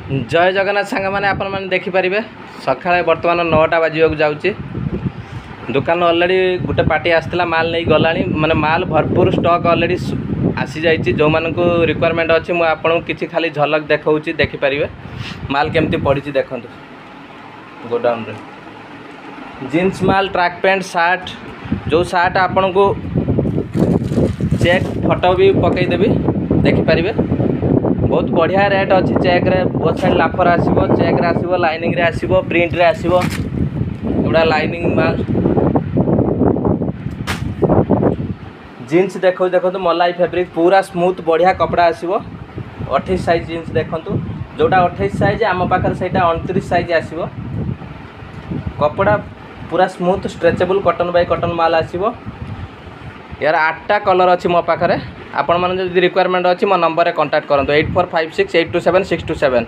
जय जगन्नाथ सांग मैंने आपण मैंने देखिपारे सका बर्तमान 9टा बाजू जाऊँगी दुकान अलरेडी गोटे पार्टी आसला माल नहीं गला माने माल भरपूर स्टॉक अलरेडी आसी जाइए जो मान को रिक्वायरमेंट अच्छी मुझे आपको किसी खाली झलक देखा देखिपारे माल केमती पड़ी देखु गोडाउन रे जीन्स माल ट्रैक पैंट सार्ट जो सार्ट आपण को चेक फोटो भी पकईदेवी देखिपारे बहुत बढ़िया रेट अच्छी चेक रे बहुत साइड लाफर आसो चेक रे आसो लाइनिंग रे आसो प्रिंट रे आसो एगुड़ा लाइनिंग माल जीन्स देखो देखो मलाई फैब्रिक पूरा स्मूथ बढ़िया कपड़ा आसो 28 साइज जीन्स देखु जोटा 28 साइज आम पाखे से 29 साइज आसो कपड़ा पूरा smooth stretchable cotton by cotton माल आसो यार 8टा कलर अच्छी मो पाखे आपण मैंने जो रिक्वायरमेंट अच्छी मो नंबर कांटेक्ट करूँ 8456827627।